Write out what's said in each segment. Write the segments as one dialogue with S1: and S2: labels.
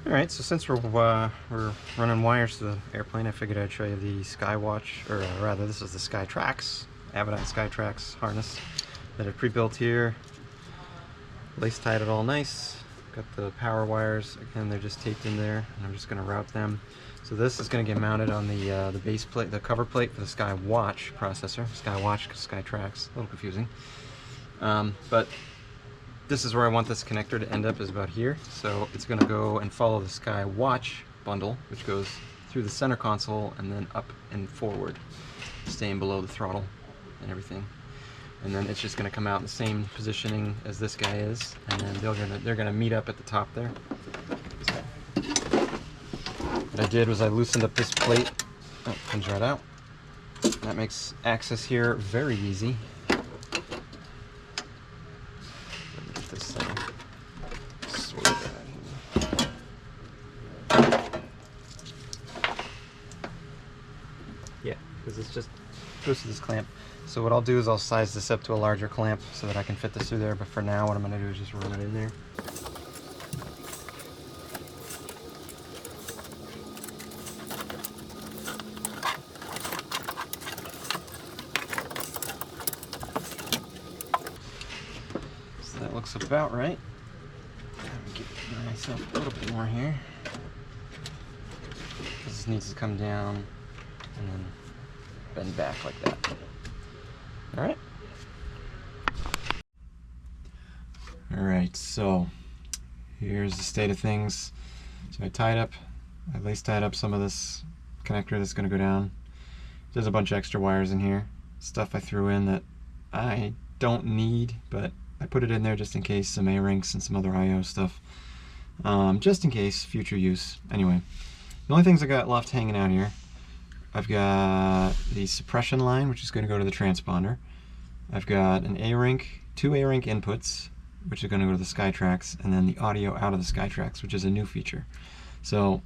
S1: Alright, so since we're running wires to the airplane, I figured I'd show you the Skywatch, or rather this is the Skytrax, Avidyne Skytrax harness that I pre-built here. Lace tied it all nice. Got the power wires, again they're just taped in there, and I'm just going to route them. So this is going to get mounted on the base plate, the cover plate for the Skywatch processor. Skywatch, Skytrax, a little confusing. But this is where I want this connector to end up, is about here. So it's going to go and follow the Skywatch bundle, which goes through the center console and then up and forward, staying below the throttle and everything. And then it's just going to come out in the same positioning as this guy is, and then they're gonna meet up at the top there. So what I did was I loosened up this plate. Oh, it comes right out. That makes access here very easy. Yeah, because it's just goes to this clamp. So what I'll do is I'll size this up to a larger clamp so that I can fit this through there, but for now what I'm going to do is just run it in there. So that looks about right. Let me give myself a little bit more here. This needs to come down and then bend back like that. Alright. Alright, so here's the state of things. So I lace tied up some of this connector that's going to go down. There's a bunch of extra wires in here. Stuff I threw in that I don't need, but I put it in there just in case, some A-rinks and some other I/O stuff. Just in case, future use. Anyway, the only things I got left hanging out here, I've got the suppression line, which is going to go to the transponder. I've got an A-rink, two A-rink inputs, which are going to go to the Skytrax, and then the audio out of the Skytrax, which is a new feature. So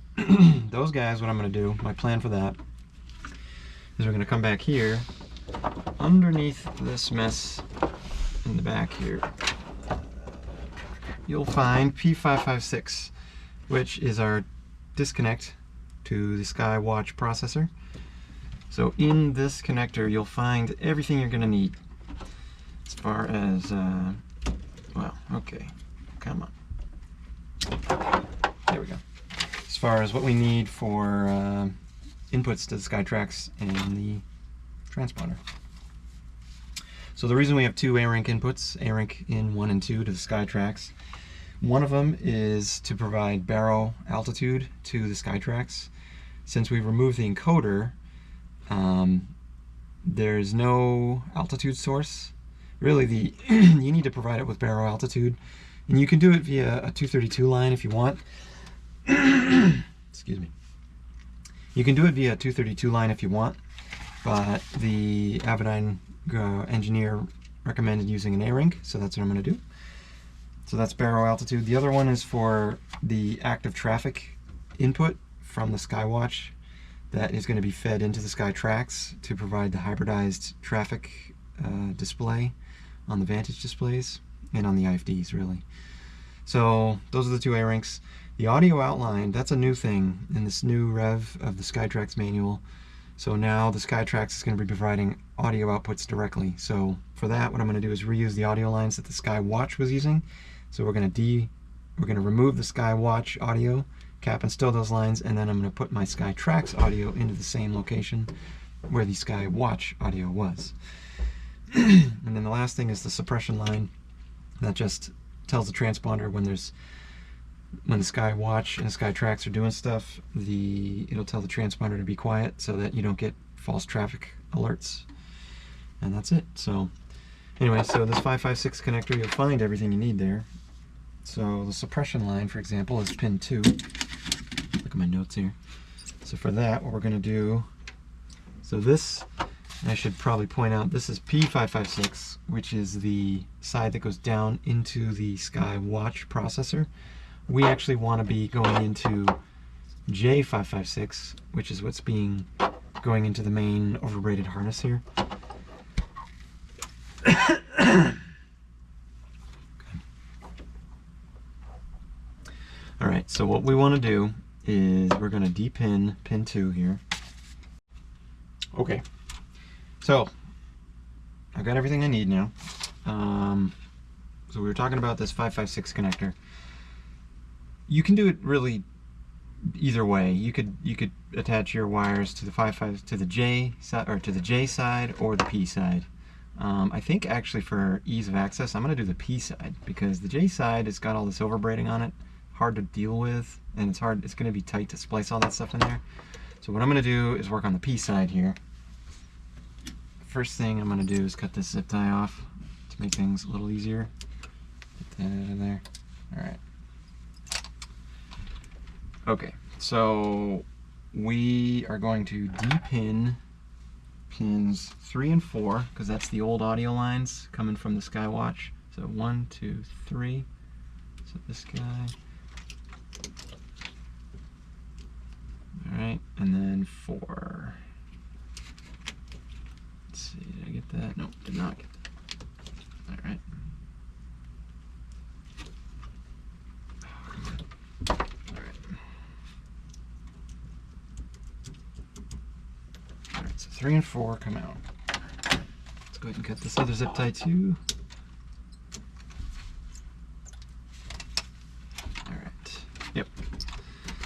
S1: those guys, what I'm going to do, my plan for that, is we're going to come back here, underneath this mess in the back here, you'll find P556, which is our disconnect to the Skywatch processor. So in this connector you'll find everything you're going to need as far as, well, okay, come on. There we go. As far as what we need for inputs to the Skytrax and the transponder. So the reason we have two A-rink inputs, A-rink in 1 and 2 to the Skytrax, one of them is to provide baro altitude to the Skytrax. Since we've removed the encoder, there's no altitude source. Really, you need to provide it with baro altitude, and you can do it via a 232 line if you want. Excuse me. You can do it via a 232 line if you want, but the Avidyne engineer recommended using an A-rink, so that's what I'm going to do. So that's baro altitude. The other one is for the active traffic input from the Skywatch that is going to be fed into the Skytrax to provide the hybridized traffic display on the Vantage displays and on the IFDs, really. So those are the two A-rinks. The audio outline, that's a new thing in this new rev of the Skytrax manual. So now the Skytrax is going to be providing audio outputs directly. So for that, what I'm going to do is reuse the audio lines that the Skywatch was using. So we're going to remove the Skywatch audio, cap and stow those lines, and then I'm going to put my Skytrax audio into the same location where the Skywatch audio was. And then the last thing is the suppression line that just tells the transponder when the Skywatch and the Skytrax are doing stuff, it'll tell the transponder to be quiet so that you don't get false traffic alerts. And that's it. So anyway, so this 556 connector, you'll find everything you need there. So the suppression line, for example, is pin 2. Look at my notes here. So for that, what we're going to do, so this, I should probably point out, this is P556, which is the side that goes down into the Skywatch processor. We actually want to be going into J556, which is what's going into the main overbraided harness here. Alright, so what we want to do is we're going to depin pin 2 here. Okay, so I've got everything I need now. So we were talking about this 556 connector. You can do it really either way. You could attach your wires to the J side, or to the J side or the P side. I think actually for ease of access, I'm going to do the P side because the J side has got all this overbraiding on it, hard to deal with, and it's going to be tight to splice all that stuff in there. So what I'm going to do is work on the P side here. First thing I'm going to do is cut this zip tie off to make things a little easier. Get that out of there. All right. Okay, so we are going to depin pins 3 and 4 because that's the old audio lines coming from the Skywatch. So 1, 2, 3. So this guy. All right, and then 4. Let's see, did I get that? Nope, did not get that. All right. Alright, so 3 and 4 come out. Let's go ahead and cut this other zip tie too. Alright, yep.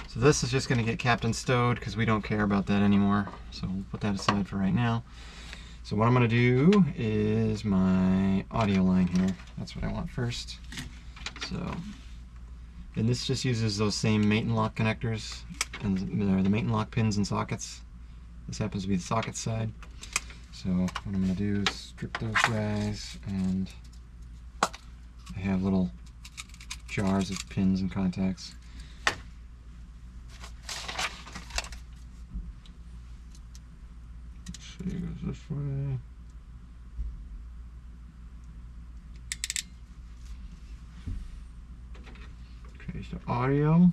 S1: So this is just going to get capped and stowed because we don't care about that anymore. So we'll put that aside for right now. So what I'm going to do is my audio line here. That's what I want first. So, and this just uses those same mate and lock connectors, and the mate and lock pins and sockets. This happens to be the socket side. So what I'm going to do is strip those guys, and I have little jars of pins and contacts. Let's see, it goes this way. Okay, so audio.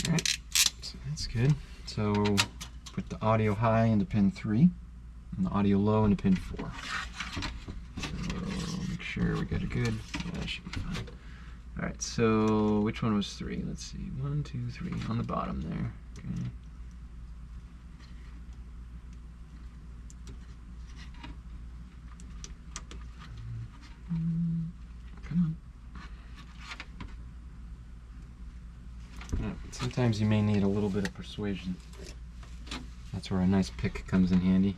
S1: Alright, so that's good. So put the audio high into pin 3 and the audio low into pin 4. So make sure we got it good. That should be fine. Alright, so which one was 3? Let's see. 1, 2, 3 on the bottom there. Okay. Come on. Sometimes you may need a little bit of persuasion. That's where a nice pick comes in handy.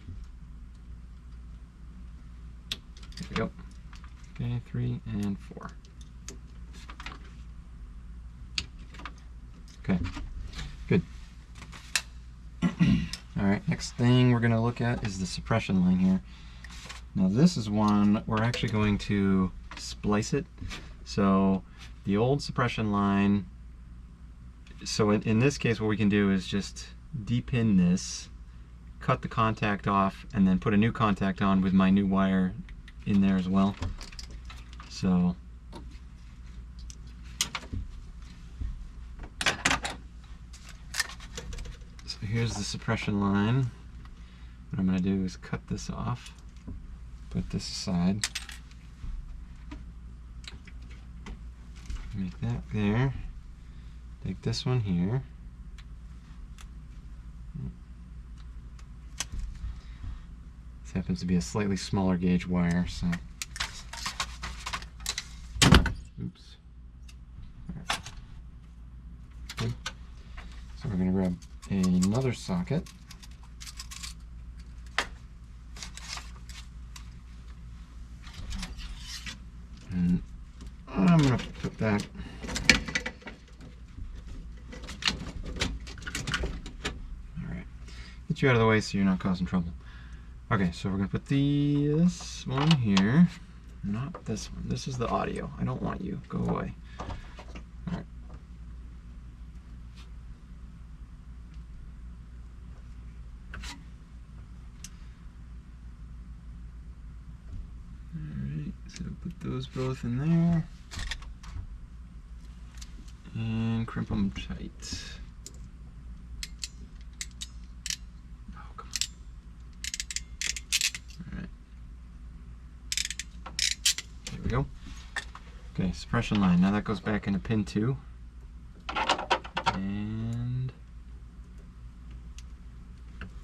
S1: There we go. Okay, 3 and 4. Okay, good. Alright, next thing we're going to look at is the suppression line here. Now this is one we're actually going to splice it. So the old suppression line, so in this case what we can do is just depin this, cut the contact off, and then put a new contact on with my new wire in there as well. So here's the suppression line. What I'm going to do is cut this off, put this aside, make that there, take this one here, this happens to be a slightly smaller gauge wire, so oops. Right. Okay. So we're going to grab another socket, and I'm going to put that alright, get you out of the way so you're not causing trouble. Okay, so we're going to put this one here, not this one. This is the audio. I don't want you. Go away. Alright. Alright, so put those both in there. and crimp them tight. Oh, come on. All right. There we go. Okay, suppression line. Now that goes back into pin 2. And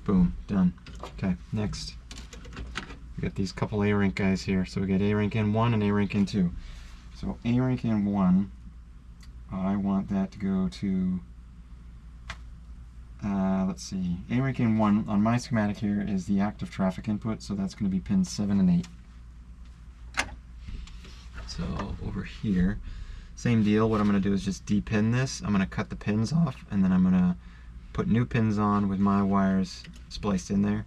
S1: boom, done. Okay, next. We got these couple A-Rink guys here. So we got A-Rink in 1 and A-Rink in 2. So A-Rink in 1, I want that to go to, let's see, A-Rink in 1 on my schematic here is the active traffic input, so that's going to be pins 7 and 8. So over here, same deal. What I'm going to do is just depin this. I'm going to cut the pins off, and then I'm going to put new pins on with my wires spliced in there.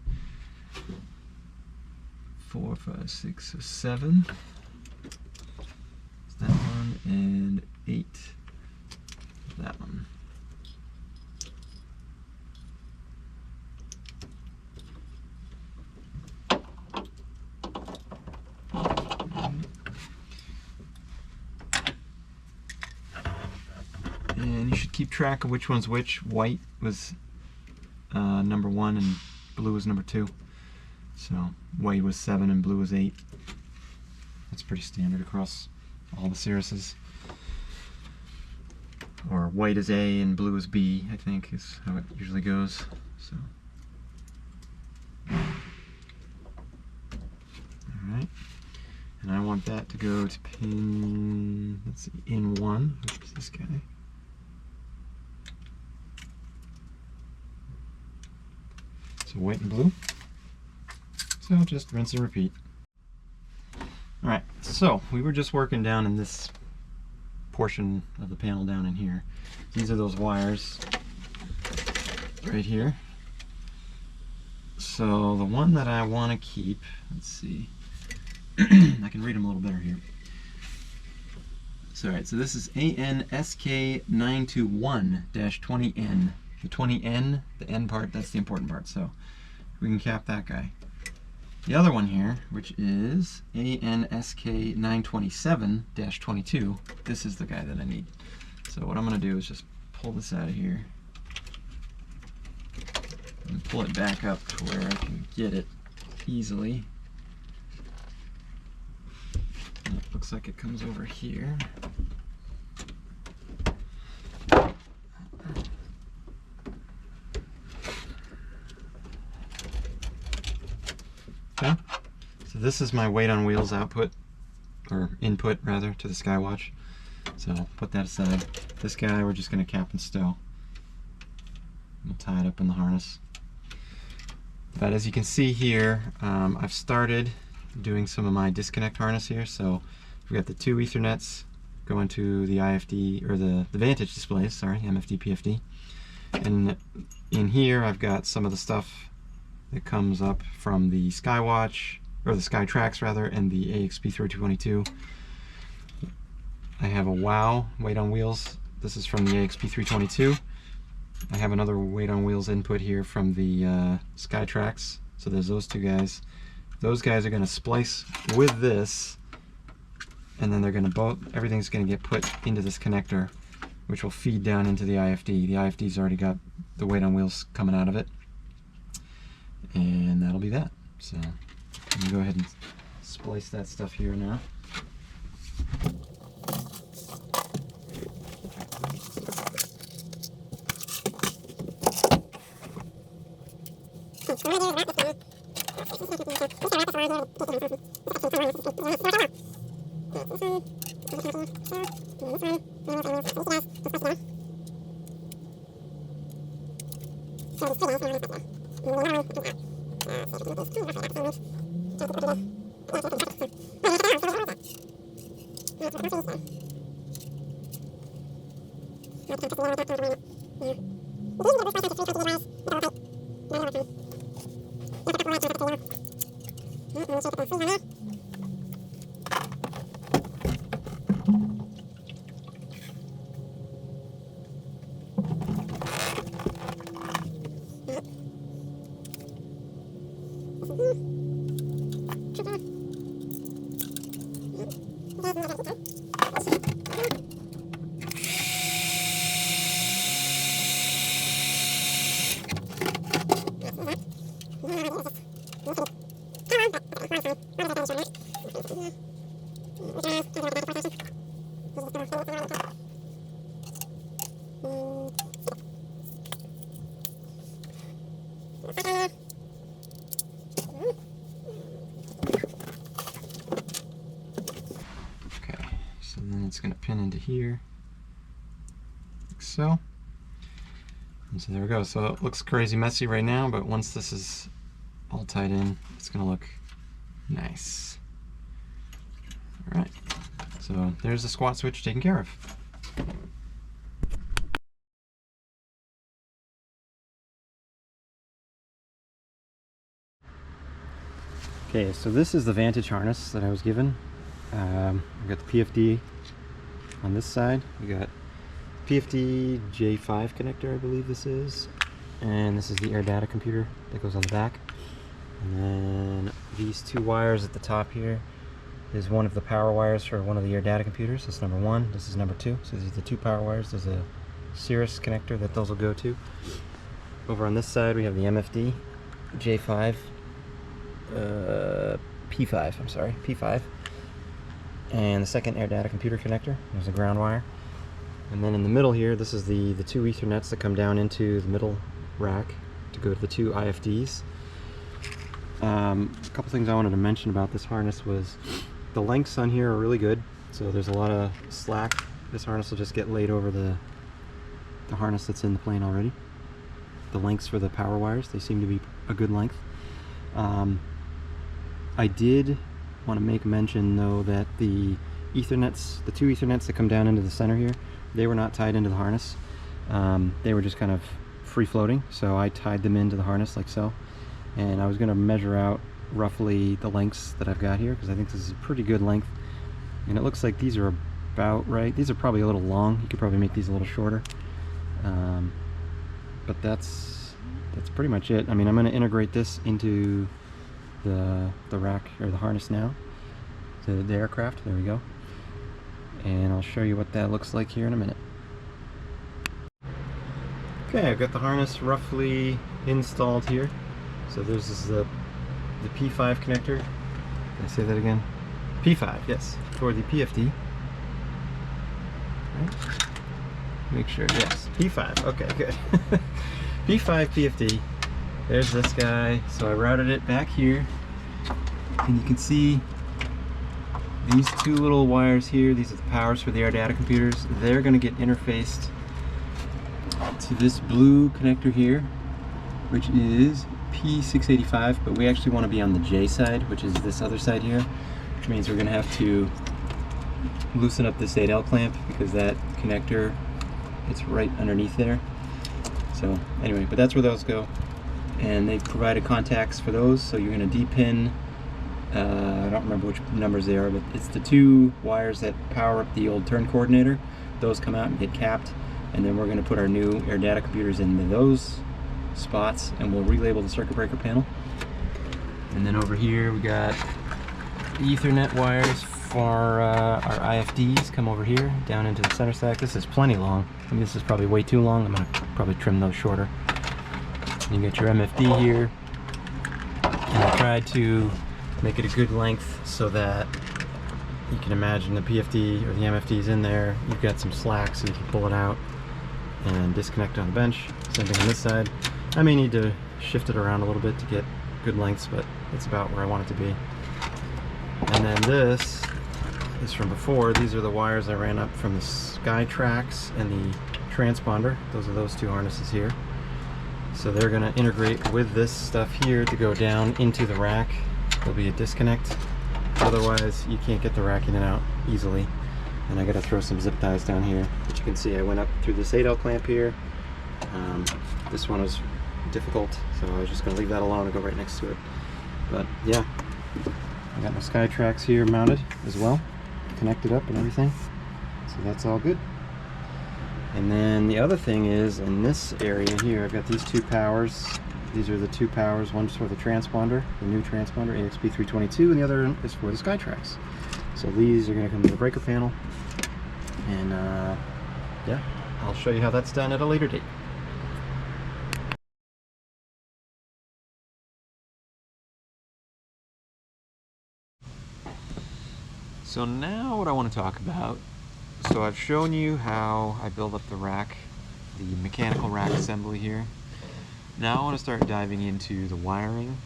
S1: 4, 5, 6, 7. That one, and 8. That one. And you should keep track of which one's which. White was number 1 and blue was number 2. So white was 7 and blue was 8. That's pretty standard across all the Cirruses. Or white is A and blue is B, I think, is how it usually goes. So, alright. And I want that to go to pin, let's see, in 1, which is this guy. So white and blue. So just rinse and repeat. Alright, so we were just working down in this portion of the panel down in here. These are those wires right here. So the one that I want to keep, let's see, I can read them a little better here. So, alright, so this is ANSK921-20N. The 20N, the N part, that's the important part, so we can cap that guy. The other one here, which is ANSK927-22, this is the guy that I need. So what I'm going to do is just pull this out of here and pull it back up to where I can get it easily. And it looks like it comes over here. Okay, so this is my weight on wheels output, or input rather, to the Skywatch. So put that aside. This guy we're just going to cap and stow. We'll tie it up in the harness. But as you can see here, I've started doing some of my disconnect harness here. So we've got the 2 Ethernets going to the IFD, or the Vantage displays, sorry, MFD, PFD. And in here I've got some of the stuff that comes up from the Skywatch, or the Skytrax rather, and the AXP3222. I have a WOW, weight on wheels. This is from the AXP322. I have another weight on wheels input here from the Skytrax. So there's those two guys. Those guys are going to splice with this, and then they're going to everything's going to get put into this connector, which will feed down into the IFD. The IFD's already got the weight on wheels coming out of it. And that'll be that. So I'm going to go ahead and splice that stuff here now. So then it's going to pin into here, like so. And so there we go. So it looks crazy messy right now, but once this is all tied in, it's going to look nice. All right. So there's the squat switch taken care of. Okay, so this is the Vantage harness that I was given. We've got the PFD on this side. We got PFD J5 connector, I believe this is. And this is the air data computer that goes on the back. And then these two wires at the top here is one of the power wires for one of the air data computers. That's number one. This is number two. So these are the two power wires. There's a Cirrus connector that those will go to. Over on this side we have the MFD J5 P5, I'm sorry, P5, and the second air data computer connector. There's a ground wire, and then in the middle here, this is the two Ethernets that come down into the middle rack to go to the two IFDs. A couple things I wanted to mention about this harness was the lengths on here are really good, so there's a lot of slack. This harness will just get laid over the harness that's in the plane already. The lengths for the power wires, they seem to be a good length. I did want to make mention though that the Ethernets, the two Ethernets that come down into the center here, they were not tied into the harness. They were just kind of free floating, so I tied them into the harness like so. And I was going to measure out roughly the lengths that I've got here, because I think this is a pretty good length. And it looks like these are about right. These are probably a little long. You could probably make these a little shorter. But that's pretty much it. I mean, I'm going to integrate this into the rack, or the harness now, to the aircraft. There we go. And I'll show you what that looks like here in a minute. Okay, I've got the harness roughly installed here. So there's the P5 connector. Did I say that again? P5, yes, for the PFD. Right. Make sure, yes, P5, okay, good. P5 PFD. There's this guy. So I routed it back here, and you can see these two little wires here. These are the powers for the air data computers. They're going to get interfaced to this blue connector here, which is P685, but we actually want to be on the J side, which is this other side here, which means we're going to have to loosen up this 8L clamp, because that connector, it's right underneath there. So anyway, but that's where those go. And they've provided contacts for those, so you're going to D-pin, I don't remember which numbers they are, but it's the two wires that power up the old turn coordinator. Those come out and get capped, and then we're going to put our new air data computers into those spots, and we'll relabel the circuit breaker panel. And then over here we got the Ethernet wires for our IFDs come over here, down into the center stack. This is plenty long. I mean, this is probably way too long. I'm going to probably trim those shorter. You get your MFD here, and I tried to make it a good length so that you can imagine the PFD or the MFD is in there. You've got some slack so you can pull it out and disconnect it on the bench. Same thing on this side. I may need to shift it around a little bit to get good lengths, but it's about where I want it to be. And then this is from before. These are the wires I ran up from the Skytrax and the transponder. Those are those two harnesses here. So they're going to integrate with this stuff here to go down into the rack. There'll be a disconnect. Otherwise, you can't get the rack in and out easily. And I got to throw some zip ties down here. But you can see I went up through this 8L clamp here. This one was difficult, so I was just going to leave that alone and go right next to it. But yeah, I got my Skytrax here mounted as well, connected up and everything. So that's all good. And then the other thing is, in this area here, I've got these two powers. These are the two powers. One's for the transponder, the new transponder, AXP322, and the other is for the Skytrax. So these are going to come to the breaker panel. And yeah, I'll show you how that's done at a later date. So now what I want to talk about, so I've shown you how I build up the rack, the mechanical rack assembly here. Now I want to start diving into the wiring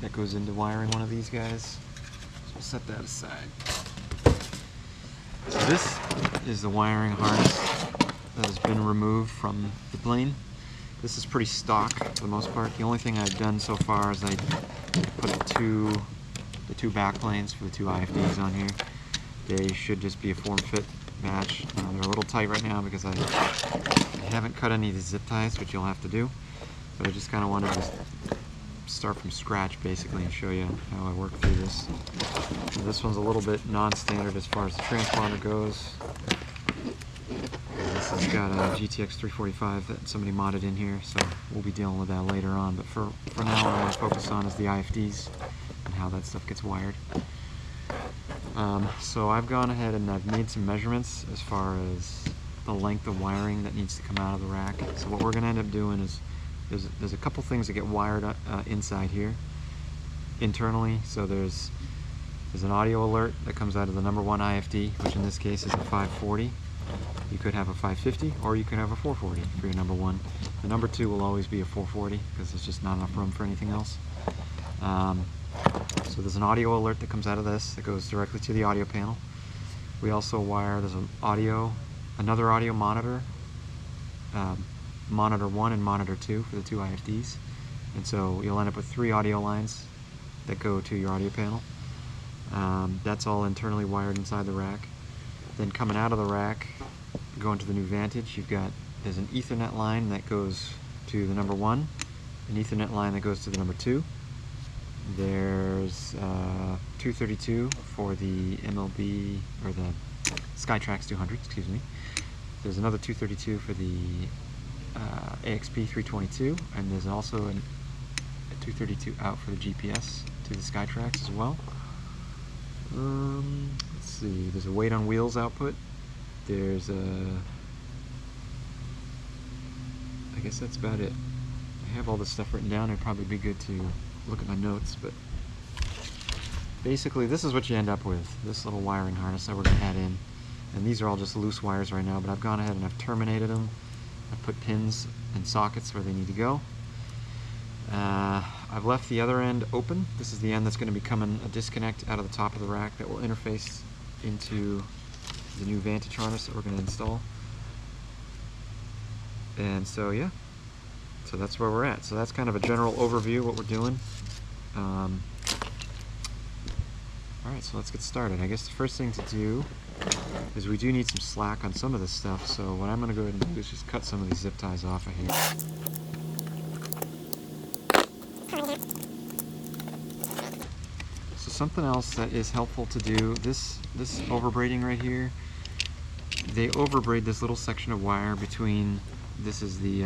S1: that goes into wiring one of these guys. So we'll set that aside. So this is the wiring harness that has been removed from the plane. This is pretty stock for the most part. The only thing I've done so far is I put the two back planes for the two IFDs on here. They should just be a form-fit match. They're a little tight right now because I haven't cut any of the zip ties, which you'll have to do. But I just kind of wanted to start from scratch basically and show you how I work through this. So this one's a little bit non-standard as far as the transponder goes. This has got a GTX 345 that somebody modded in here, so we'll be dealing with that later on. But for now, what I want to focus on is the IFDs and how that stuff gets wired. So I've gone ahead and I've made some measurements as far as the length of wiring that needs to come out of the rack. So what we're going to end up doing is there's a couple things that get wired inside here internally. So there's an audio alert that comes out of the number 1 IFD, which in this case is a 540. You could have a 550 or you could have a 440 for your number 1. The number 2 will always be a 440 because there's just not enough room for anything else. So there's an audio alert that comes out of this that goes directly to the audio panel. We also wire, there's another audio monitor, monitor 1 and monitor 2 for the two IFDs. And so you'll end up with 3 audio lines that go to your audio panel. That's all internally wired inside the rack. Then coming out of the rack, going to the new Vantage, there's an Ethernet line that goes to the number 1, an Ethernet line that goes to the number 2. There's 232 for the MLB, or the Skytrax 200, excuse me. There's another 232 for the AXP 322, and there's also a 232 out for the GPS to the Skytrax as well. Let's see, there's a weight on wheels output. There's I guess that's about it. I have all this stuff written down. It'd probably be good to look at my notes, but basically this is what you end up with, this little wiring harness that we're going to add in. And these are all just loose wires right now, but I've gone ahead and I've terminated them. I've put pins and sockets where they need to go. I've left the other end open. This is the end that's going to be coming a disconnect out of the top of the rack that will interface into the new Vantage harness that we're going to install. And so yeah, so that's where we're at. So that's kind of a general overview of what we're doing. Alright, so let's get started. I guess the first thing to do is we do need some slack on some of this stuff, so what I'm going to go ahead and do is just cut some of these zip ties off of here. So something else that is helpful to do, this overbraiding right here, they overbraid this little section of wire between, this is the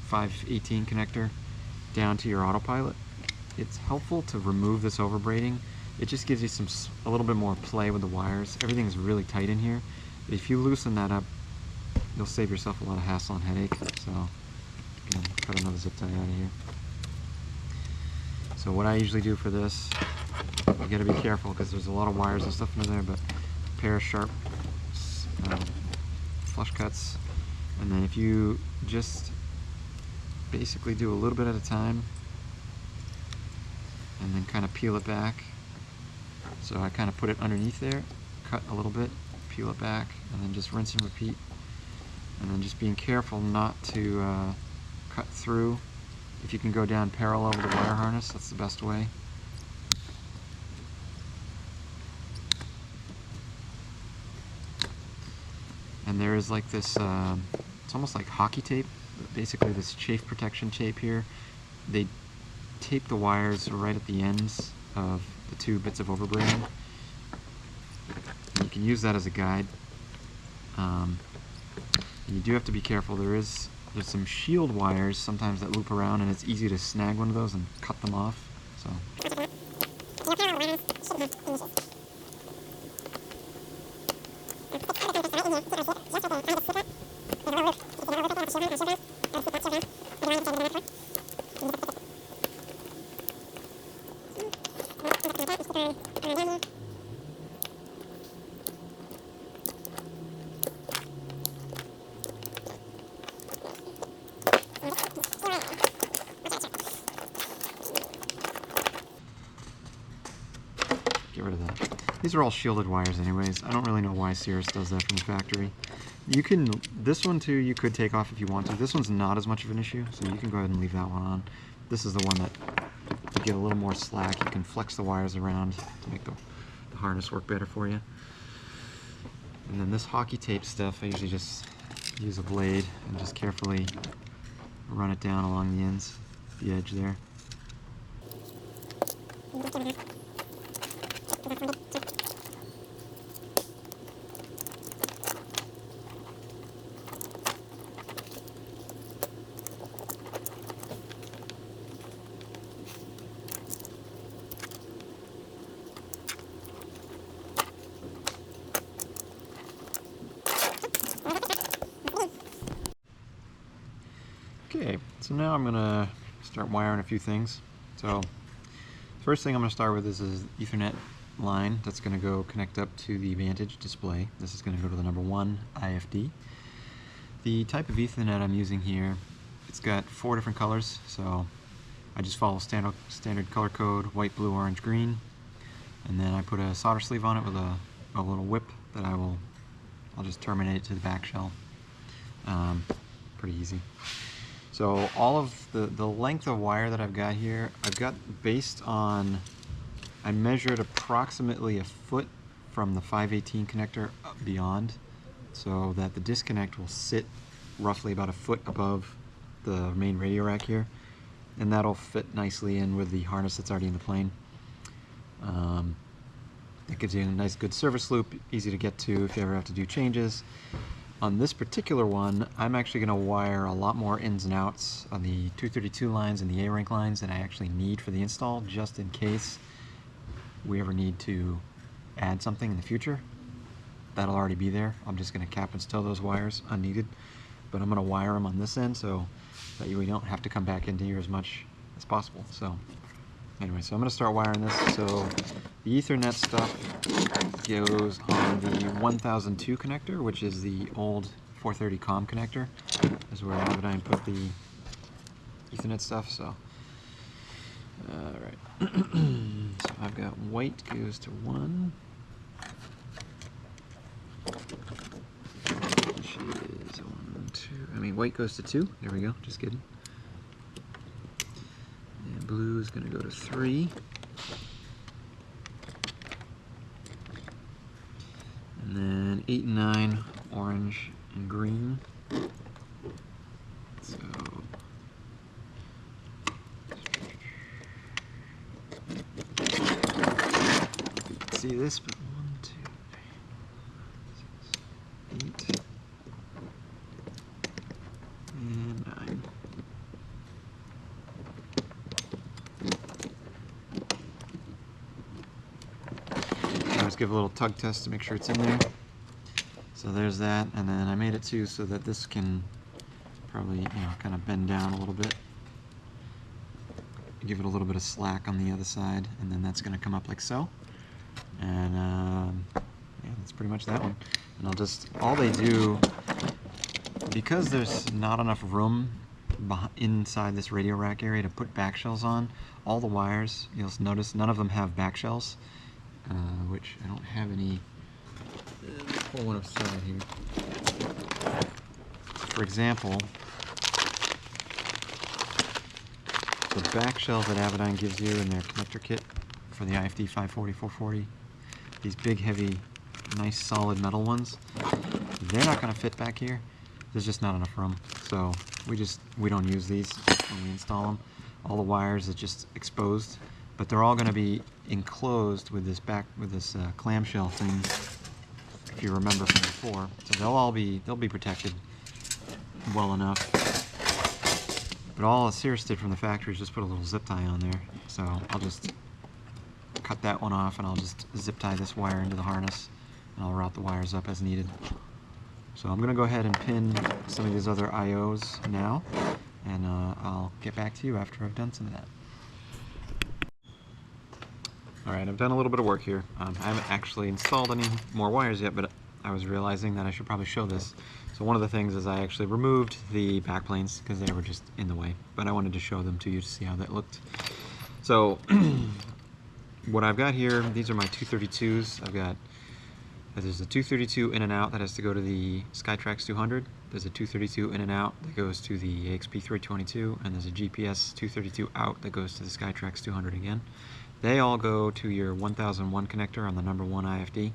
S1: 518 connector, down to your autopilot. It's helpful to remove this overbraiding. It just gives you a little bit more play with the wires. Everything's really tight in here. If you loosen that up, you'll save yourself a lot of hassle and headache. So, again, cut another zip tie out of here. So what I usually do for this, you gotta be careful because there's a lot of wires and stuff in there, but a pair of sharp flush cuts, and then if you just basically do a little bit at a time, and then kind of peel it back. So I kind of put it underneath there, cut a little bit, peel it back, and then just rinse and repeat. And then just being careful not to cut through. If you can go down parallel with the wire harness, that's the best way. And there is like this, it's almost like hockey tape, basically this chafe protection tape here. They tape the wires right at the ends of the 2 bits of overbraiding. You can use that as a guide. You do have to be careful. There's some shield wires sometimes that loop around, and it's easy to snag one of those and cut them off. So. These are all shielded wires anyways. I don't really know why Cirrus does that from the factory. You can, this one too, you could take off if you want to. This one's not as much of an issue, so you can go ahead and leave that one on. This is the one that you get a little more slack. You can flex the wires around to make the harness work better for you. And then this hockey tape stuff, I usually just use a blade and just carefully run it down along the ends, the edge there. Okay, so now I'm going to start wiring a few things. So first thing I'm going to start with is Ethernet line that's going to go connect up to the Vantage display. This is going to go to the number 1 IFD. The type of Ethernet I'm using here, it's got 4 different colors, so I just follow standard color code, white, blue, orange, green, and then I put a solder sleeve on it with a little whip that I'll just terminate to the back shell. Pretty easy. So all of the length of wire that I've got here, I've got based on, I measured approximately a foot from the 518 connector beyond, so that the disconnect will sit roughly about a foot above the main radio rack here, and that'll fit nicely in with the harness that's already in the plane. That gives you a nice good service loop, easy to get to if you ever have to do changes. On this particular one, I'm actually going to wire a lot more ins and outs on the 232 lines and the A-Rank lines than I actually need for the install, just in case we ever need to add something in the future. That'll already be there. I'm just going to cap and stow those wires unneeded, but I'm going to wire them on this end so that we don't have to come back into here as much as possible. So anyway, so I'm going to start wiring this. So the Ethernet stuff goes on the 1002 connector, which is the old 430 COM connector. This is where Avidyne put the Ethernet stuff. So, alright. So I've got white goes to 1, which is 1, 2. I mean, white goes to 2. There we go. Just kidding. And blue is going to go to 3. And then 8 and 9, orange and green. So see this, but 1, 2, 3, 6, 8, and 9. Just give a little tug test to make sure it's in there. So there's that, and then I made it too so that this can probably, kind of bend down a little bit. Give it a little bit of slack on the other side, and then that's going to come up like so. And yeah, that's pretty much that one. And I'll just, all they do, because there's not enough room inside this radio rack area to put back shells on, all the wires, you'll notice none of them have back shells. Which I don't have any. Let's pull one aside here. For example, the back shells that Avidyne gives you in their connector kit for the IFD 540, 440, these big, heavy, nice, solid metal ones, they're not going to fit back here. There's just not enough room. So we don't use these when we install them. All the wires are just exposed, but they're all going to be enclosed with this clamshell thing, if you remember from before. So they'll be protected well enough. But all Cirrus did from the factory is just put a little zip tie on there. So I'll just cut that one off, and I'll just zip tie this wire into the harness, and I'll route the wires up as needed. So I'm going to go ahead and pin some of these other IOs now, and I'll get back to you after I've done some of that. Alright, I've done a little bit of work here. I haven't actually installed any more wires yet, but I was realizing that I should probably show this. So one of the things is I actually removed the backplanes because they were just in the way, but I wanted to show them to you to see how that looked. So what I've got here, these are my 232s. There's a 232 in and out that has to go to the Skytrax 200. There's a 232 in and out that goes to the EXP322, and there's a GPS 232 out that goes to the Skytrax 200 again. They all go to your 1001 connector on the number 1 IFD.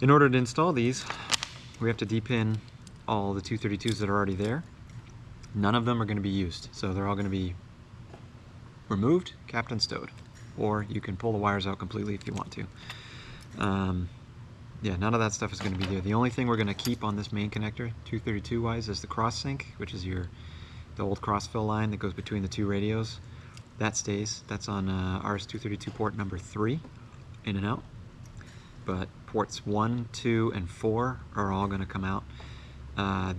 S1: In order to install these, we have to depin all the 232s that are already there. None of them are going to be used, so they're all going to be removed, capped, and stowed. Or you can pull the wires out completely if you want to. Yeah, none of that stuff is going to be there. The only thing we're going to keep on this main connector, 232-wise, is the cross sync, which is the old crossfill line that goes between the two radios. That stays. That's on RS-232 port number 3, in and out. But ports 1, 2, and 4 are all going to come out. Well,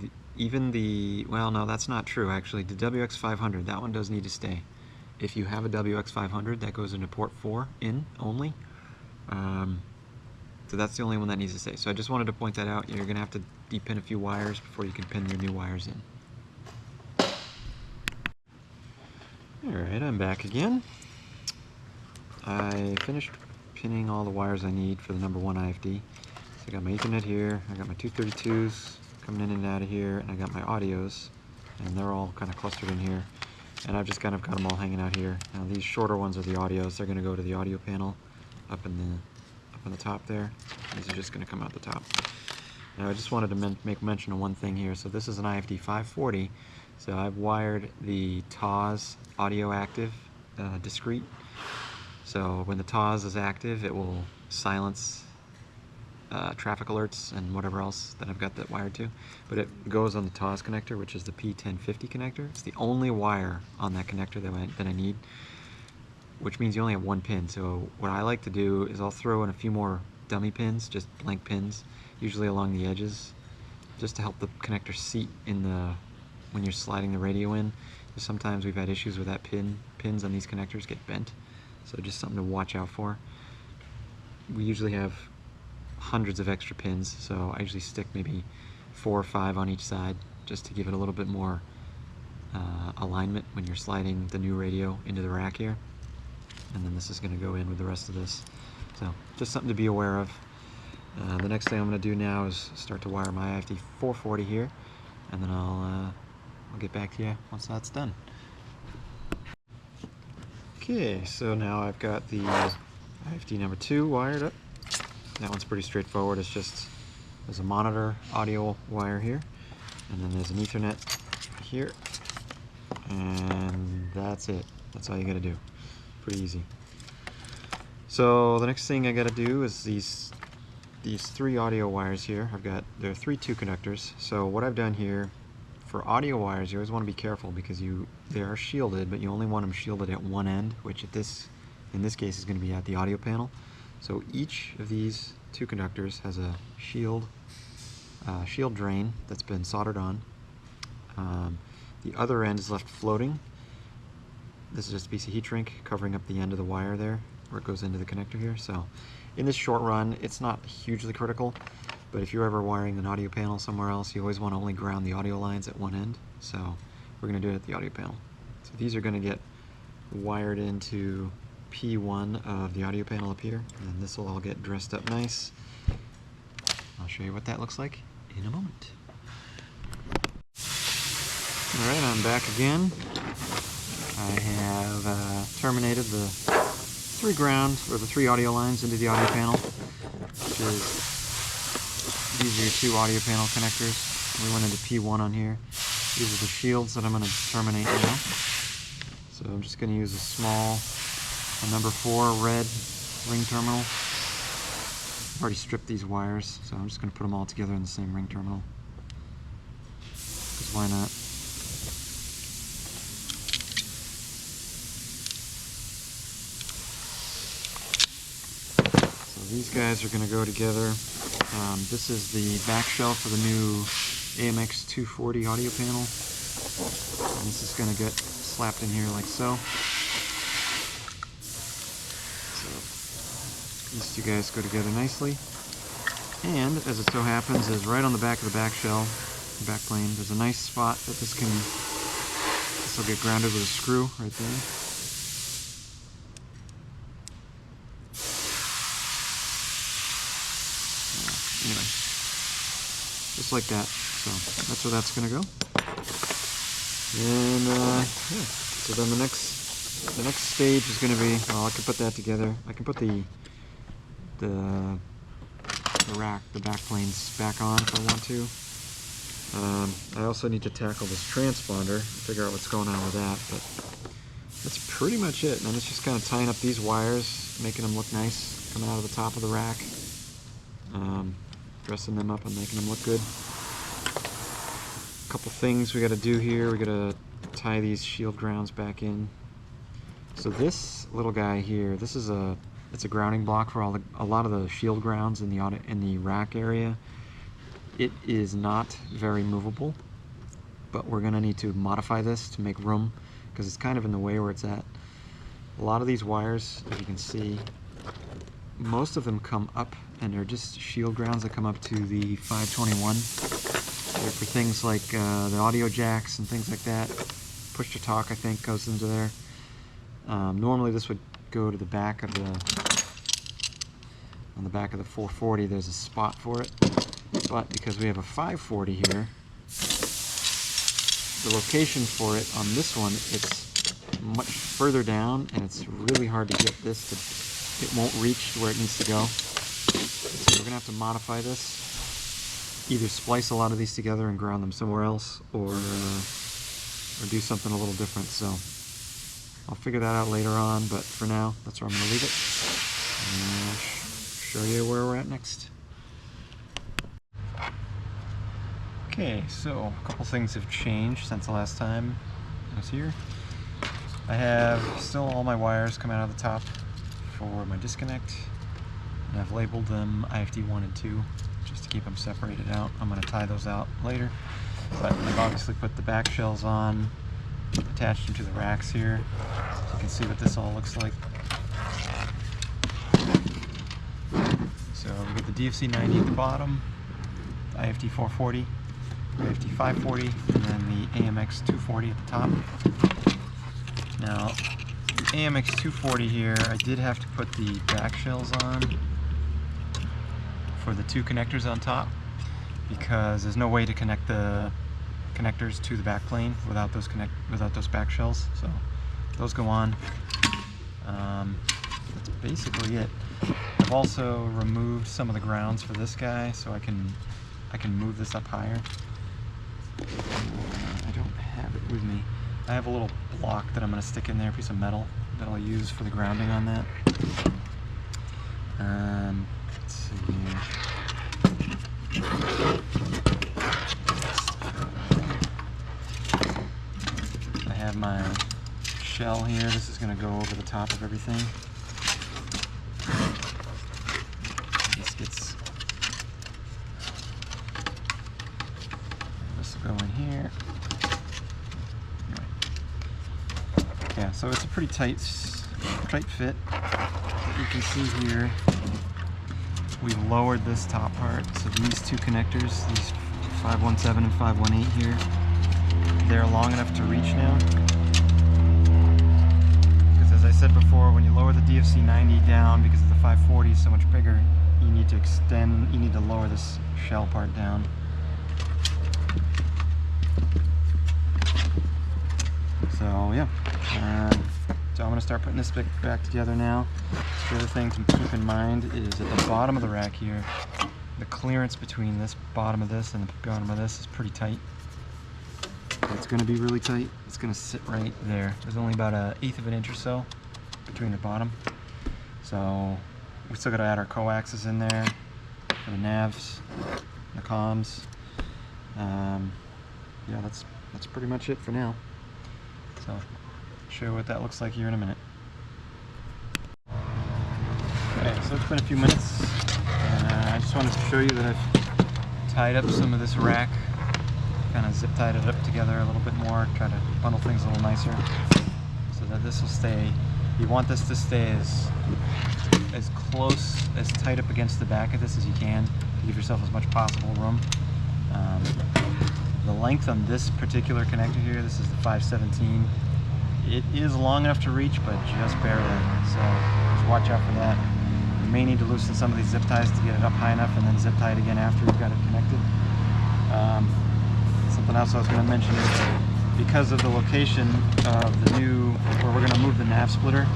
S1: no, that's not true, actually. The WX500, that one does need to stay. If you have a WX500, that goes into port 4 in only. So that's the only one that needs to stay. So I just wanted to point that out. You're going to have to depin a few wires before you can pin your new wires in. Alright, I'm back again. I finished pinning all the wires I need for the number 1 IFD. So I got my Ethernet here, I got my 232s coming in and out of here, and I got my audios, and they're all kind of clustered in here. And I've just kind of got them all hanging out here. Now these shorter ones are the audios. They're going to go to the audio panel up in the top there. These are just going to come out the top. Now I just wanted to make mention of one thing here. So this is an IFD 540. So I've wired the TAWS audio active discrete. So when the TAWS is active, it will silence traffic alerts and whatever else that I've got that wired to. But it goes on the TAWS connector, which is the P1050 connector. It's the only wire on that connector that I need, which means you only have one pin. So what I like to do is I'll throw in a few more dummy pins, just blank pins, usually along the edges, just to help the connector seat in when you're sliding the radio in. Sometimes we've had issues with that pins on these connectors get bent, so just something to watch out for. We usually have hundreds of extra pins, so I usually stick maybe 4 or 5 on each side just to give it a little bit more alignment when you're sliding the new radio into the rack here. And then this is going to go in with the rest of this. So just something to be aware of. The next thing I'm going to do now is start to wire my IFD 440 here, and then I'll get back to you once that's done. Okay, so now I've got the IFD number 2 wired up. That one's pretty straightforward. There's a monitor audio wire here, and then there's an Ethernet here, and that's it. That's all you gotta do. Pretty easy. So the next thing I gotta do is these 3 audio wires here. There are 3 2 conductors. So what I've done here, for audio wires, you always want to be careful because they are shielded, but you only want them shielded at one end, which in this case is going to be at the audio panel. So each of these 2 conductors has a shield drain that's been soldered on. The other end is left floating. This is just a piece of heat shrink covering up the end of the wire there where it goes into the connector here. So in this short run, it's not hugely critical, but if you're ever wiring an audio panel somewhere else, you always want to only ground the audio lines at one end. So we're going to do it at the audio panel. So these are going to get wired into P1 of the audio panel up here, and then this will all get dressed up nice. I'll show you what that looks like in a moment. Alright, I'm back again. I have terminated the 3 grounds, or the 3 audio lines into the audio panel, which is, these are your 2 audio panel connectors. We went into P1 on here. These are the shields that I'm going to terminate now. So I'm just going to use a number 4 red ring terminal. I've already stripped these wires, so I'm just going to put them all together in the same ring terminal. Because why not? So these guys are going to go together. This is the back shell for the new AMX 240 audio panel. And this is going to get slapped in here like so. So these 2 guys go together nicely. And as it so happens is right on the back of the back shell, the back plane, there's a nice spot that this will get grounded with a screw right there. just like that. So that's where that's going to go. And yeah, so then the next stage is going to be, well, I can put that together. I can put the rack, the back planes back on if I want to. I also need to tackle this transponder, figure out what's going on with that, but that's pretty much it. And then it's just kind of tying up these wires, making them look nice, coming out of the top of the rack, dressing them up and making them look good. A couple things we got to do here. We got to tie these shield grounds back in. So this little guy here, this is it's a grounding block for a lot of the shield grounds in the rack area. It is not very movable, but we're going to need to modify this to make room because it's kind of in the way where it's at. A lot of these wires, if you can see, most of them come up and they're just shield grounds that come up to the 521. They're for things like the audio jacks and things like that. Push to talk, I think, goes into there. Normally this would go to the back of on the back of the 440. There's a spot for it. But because we have a 540 here, the location for it on this one, it's much further down, and it's really hard to get this to, it won't reach where it needs to go. So we're going to have to modify this, either splice a lot of these together and ground them somewhere else, or do something a little different. So I'll figure that out later on, but for now, that's where I'm going to leave it. And I'll show you where we're at next. Okay, so a couple things have changed since the last time I was here. I have still all my wires coming out of the top for my disconnect, and I've labeled them IFD 1 and 2 just to keep them separated out. I'm going to tie those out later, but I've obviously put the back shells on, attached them to the racks here, so you can see what this all looks like. So we got the DFC 90 at the bottom, the IFD 440, IFD 540, and then the AMX 240 at the top. Now, the AMX 240 here, I did have to put the back shells on for the two connectors on top because there's no way to connect the connectors to the back plane without those back shells. So those go on. That's basically it. I've also removed some of the grounds for this guy so I can move this up higher. I don't have it with me. I have a little block that I'm going to stick in there, a piece of metal that I'll use for the grounding on that. Let's see here. I have my shell here. This is going to go over the top of everything. This will go in here. Yeah, so it's a pretty tight fit. You can see here, we've lowered this top part. So these two connectors, these 517 and 518 here, they're long enough to reach now. Because as I said before, when you lower the DFC 90 down, because the 540 is so much bigger, you need to lower this shell part down. So yeah, so I'm going to start putting this back together now. The other thing to keep in mind is at the bottom of the rack here, the clearance between this bottom of this and the bottom of this is pretty tight. It's going to be really tight. It's going to sit right there. There's only about 1/8 of an inch or so between the bottom. So we still got to add our coaxes in there for the navs, the comms. Yeah, that's pretty much it for now. So I'll show you what that looks like here in a minute. Okay, so it's been a few minutes. I just wanted to show you that I've tied up some of this rack, kind of zip tied it up together a little bit more, try to bundle things a little nicer so that this will stay. You want this to stay as close, as tight up against the back of this as you can to give yourself as much possible room. The length on this particular connector here, this is the 517, it is long enough to reach, but just barely. So just watch out for that. You may need to loosen some of these zip ties to get it up high enough and then zip tie it again after you've got it connected. Something else I was going to mention is because of the location of the new, where we're going to move the nav splitter,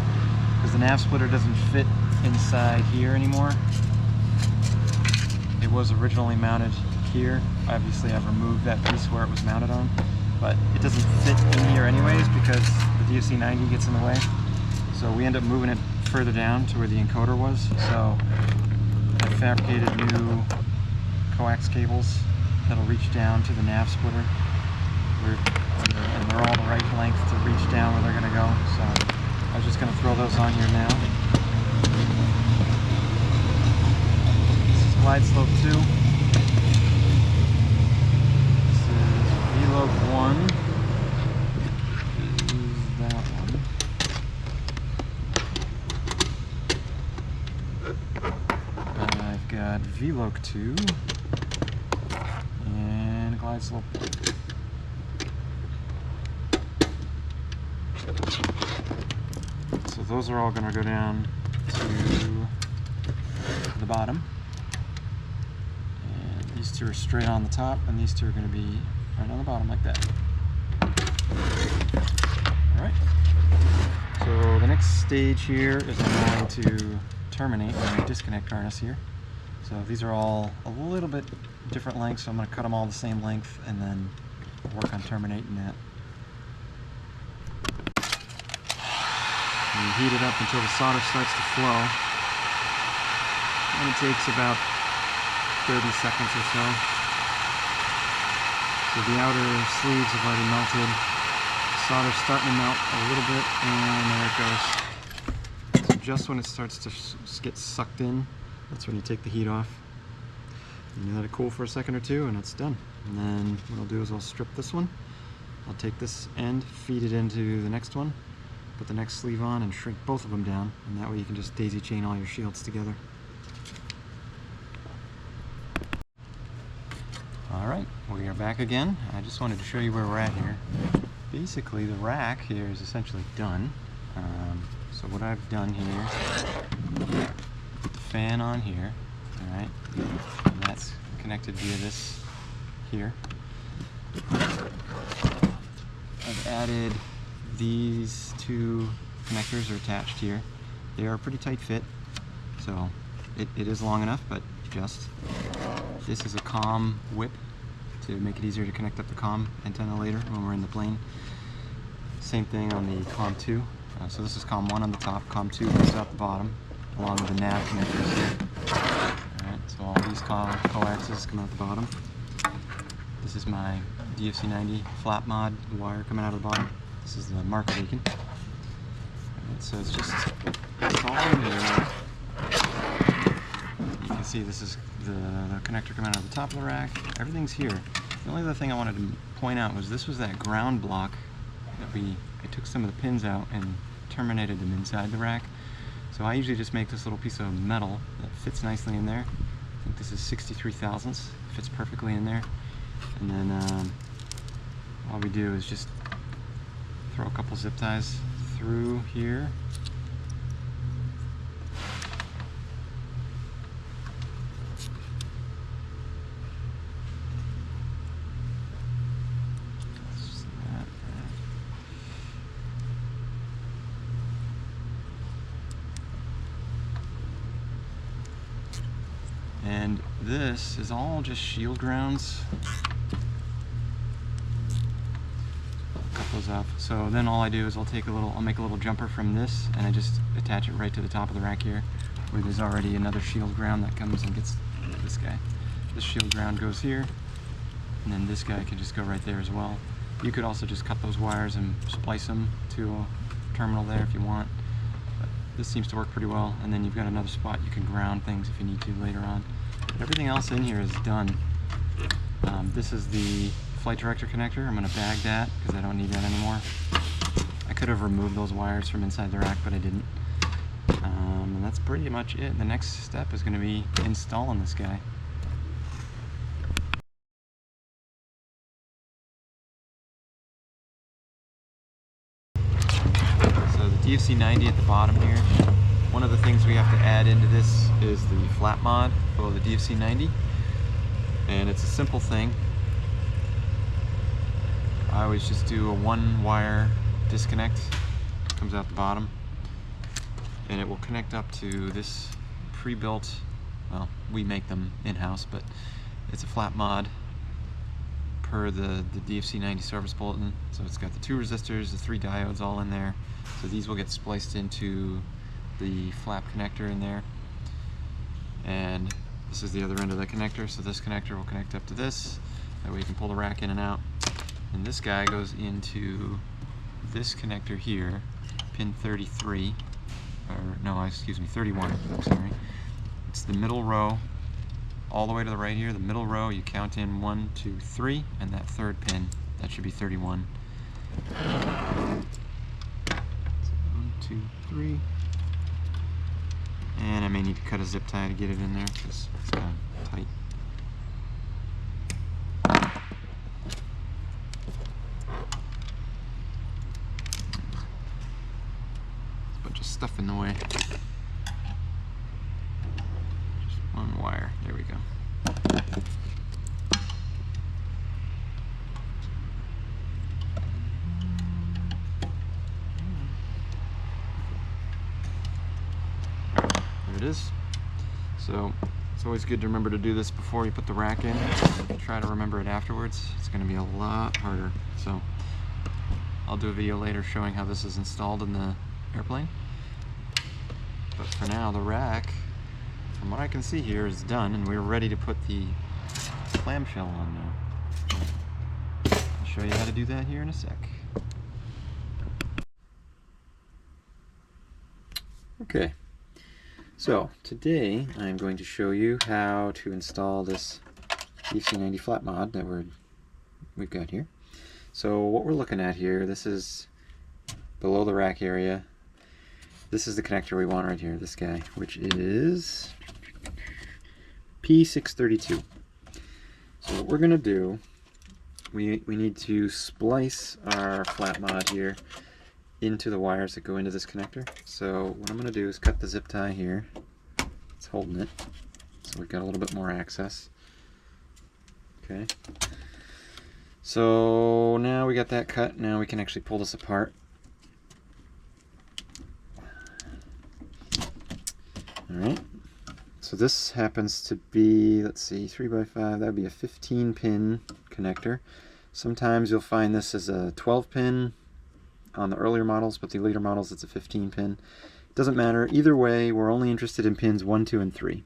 S1: because the nav splitter doesn't fit inside here anymore. It was originally mounted here. Obviously I've removed that piece where it was mounted on, but it doesn't fit in here anyways because the DFC90 gets in the way. So we end up moving it further down to where the encoder was. So I fabricated new coax cables that'll reach down to the nav splitter. And they're all the right length to reach down where they're going to go. So I was just going to throw those on here now. This is glide slope 2. This is VLOC 1. This is that one. I've got VLOC 2 and glide slope 1. So those are all going to go down to the bottom, and these two are straight on the top, and these two are going to be right on the bottom like that. Alright, so the next stage here is I'm going to terminate my disconnect harness here. So these are all a little bit different lengths, so I'm going to cut them all the same length and then work on terminating that. And heat it up until the solder starts to flow. And it takes about 30 seconds or so. So the outer sleeves have already melted. Solder's starting to melt a little bit, and there it goes. So just when it starts to get sucked in, that's when you take the heat off. And you let it cool for a second or two, and it's done. And then what I'll do is I'll strip this one. I'll take this end, feed it into the next one, put the next sleeve on, and shrink both of them down, and that way you can just daisy chain all your shields together. Alright, we are back again. I just wanted to show you where we're at here. Basically the rack here is essentially done. So what I've done here, put the fan on here, alright, and that's connected via this here. I've added these two connectors are attached here. They are a pretty tight fit, so it is long enough, but just. This is a comm whip to make it easier to connect up the comm antenna later when we're in the plane. Same thing on the comm 2. So this is comm 1 on the top, comm 2 goes out the bottom, along with the nav connectors here. Alright, so all these coaxes come out the bottom. This is my DFC90 flap mod wire coming out of the bottom. This is the marker beacon. Alright, so it's all in here. You can see this is the connector coming out of the top of the rack. Everything's here. The only other thing I wanted to point out was this was that ground block that I took some of the pins out and terminated them inside the rack. So I usually just make this little piece of metal that fits nicely in there. I think this is 63 thousandths. Fits perfectly in there. And then all we do is just throw a couple zip ties through here. And this is all just shield grounds. Cut those up. So then all I do is I'll make a little jumper from this, and I just attach it right to the top of the rack here, where there's already another shield ground that comes and gets this guy. This shield ground goes here, and then this guy can just go right there as well. You could also just cut those wires and splice them to a terminal there if you want. But this seems to work pretty well, and then you've got another spot you can ground things if you need to later on. But everything else in here is done. This is the flight director connector. I'm going to bag that because I don't need that anymore. I could have removed those wires from inside the rack, but I didn't. And that's pretty much it. The next step is going to be installing this guy. So the DFC90 at the bottom here. One of the things we have to add into this is the flap mod for the DFC90, and it's a simple thing. I always just do a 1-wire disconnect, comes out the bottom, and it will connect up to this pre-built, well, we make them in-house, but it's a flat mod per the DFC90 service bulletin. So it's got the 2 resistors, the 3 diodes all in there. So these will get spliced into the flap connector in there. And this is the other end of the connector, so this connector will connect up to this. That way you can pull the rack in and out. And this guy goes into this connector here, pin 33, or no, excuse me, 31, I'm sorry. It's the middle row, all the way to the right here, the middle row, you count in 1, 2, 3, and that 3rd pin, that should be 31. So 1, 2, 3. And I may need to cut a zip tie to get it in there because it's kind of tight. There's a bunch of stuff in the way. Just 1 wire. There we go. It is. So it's always good to remember to do this before you put the rack in. Try to remember it afterwards. It's going to be a lot harder. So I'll do a video later showing how this is installed in the airplane. But for now, the rack, from what I can see here, is done, and we're ready to put the clamshell on now. I'll show you how to do that here in a sec. Okay. So today I'm going to show you how to install this DFC90 flat mod that we've got here. So what we're looking at here, this is below the rack area. This is the connector we want right here, this guy, which is P632. So what we're going to do, we need to splice our flat mod here into the wires that go into this connector. So what I'm going to do is cut the zip tie here. It's holding it, so we've got a little bit more access. Okay. So now we got that cut. Now we can actually pull this apart. Alright. So this happens to be, let's see, 3x5, that would be a 15-pin connector. Sometimes you'll find this as a 12-pin on the earlier models, but the later models it's a 15-pin. It doesn't matter. Either way, we're only interested in pins 1, 2, and 3,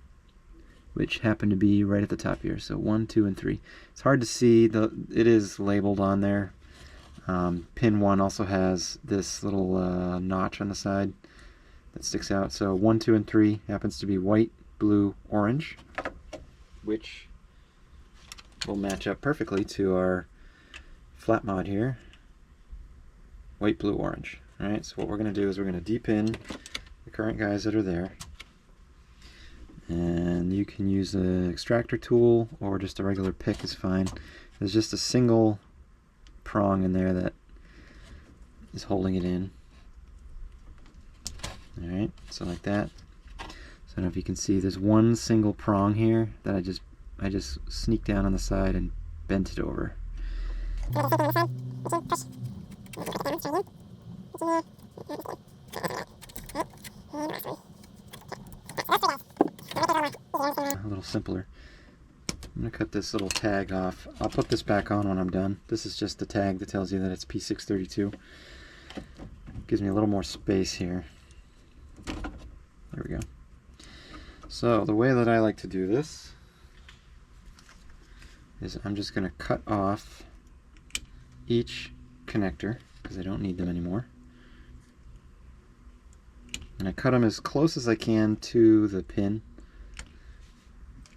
S1: which happen to be right at the top here. So 1, 2, and 3. It's hard to see. It is labeled on there. Pin 1 also has this little notch on the side that sticks out. So 1, 2, and 3 happens to be white, blue, orange, which will match up perfectly to our flat mod here. White, blue, orange. Alright, so what we're going to do is we're going to depin the current guys that are there. And you can use an extractor tool or just a regular pick is fine. There's just a single prong in there that is holding it in. Alright, so like that. So I don't know if you can see, there's one single prong here that I just sneaked down on the side and bent it over. A little simpler. I'm going to cut this little tag off. I'll put this back on when I'm done. This is just the tag that tells you that it's P632. Gives me a little more space here. There we go. So the way that I like to do this is I'm just going to cut off each connector because I don't need them anymore. And I cut them as close as I can to the pin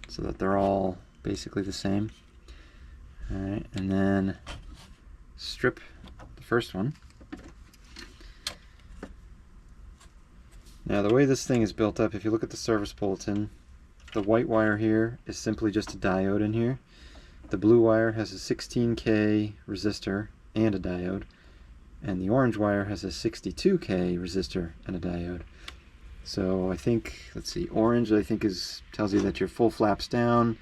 S1: so that they're all basically the same. Alright, and then strip the first one. Now the way this thing is built up, if you look at the service bulletin, the white wire here is simply just a diode in here. The blue wire has a 16K resistor and a diode, and the orange wire has a 62K resistor and a diode. So I think, let's see, orange I think tells you that your full flaps down,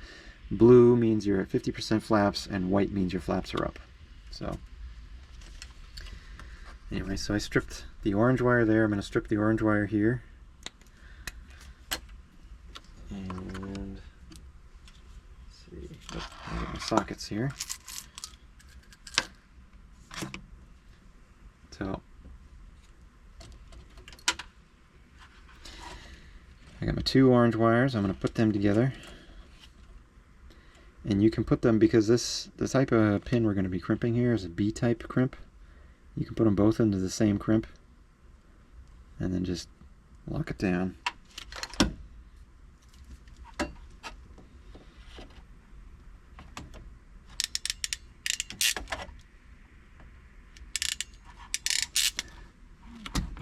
S1: blue means you're at 50% flaps, and white means your flaps are up. So Anyway, so I stripped the orange wire there. I'm going to strip the orange wire here. And let's see, I'll get my sockets here. So I got my 2 orange wires. I'm going to put them together. And you can put them, because the type of pin we're going to be crimping here is a B-type crimp. You can put them both into the same crimp and then just lock it down.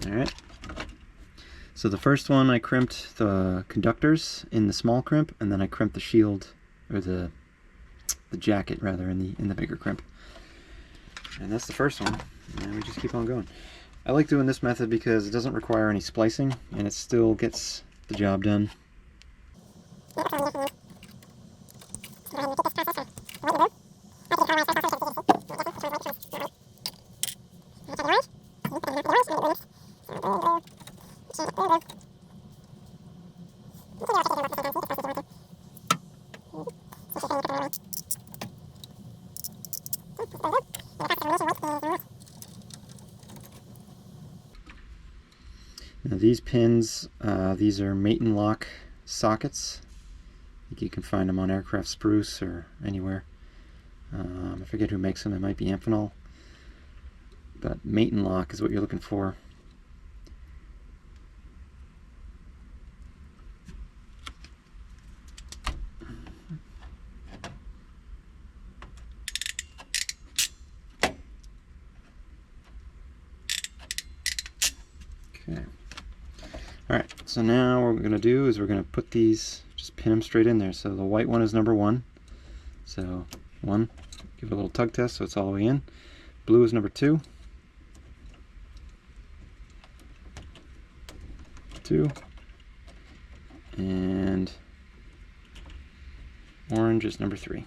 S1: Alright. So the first one, I crimped the conductors in the small crimp, and then I crimped the shield, or the jacket rather, in the bigger crimp. And that's the first one. And we just keep on going. I like doing this method because it doesn't require any splicing, and it still gets the job done. Now these pins, these are mate and lock sockets. I think you can find them on aircraft spruce or anywhere. I forget who makes them. It might be Amphenol. But mate and lock is what you're looking for. Okay. Alright, so now what we're going to do is we're going to put these, just pin them straight in there. So the white one is number 1. So 1, give it a little tug test so it's all the way in. Blue is number 2. 2. And orange is number 3.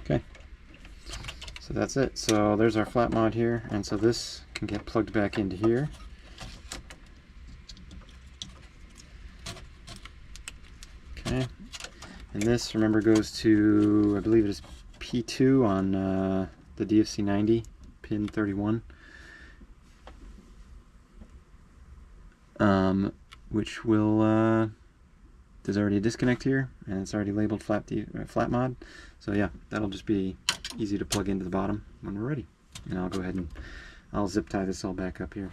S1: Okay. So that's it. So there's our flat mod here, and so this can get plugged back into here. Okay. And this, remember, goes to, I believe it is P2 on the DFC90, pin 31. Which will, there's already a disconnect here, and it's already labeled flat mod. So yeah, that'll just be easy to plug into the bottom when we're ready. And I'll go ahead and I'll zip tie this all back up here.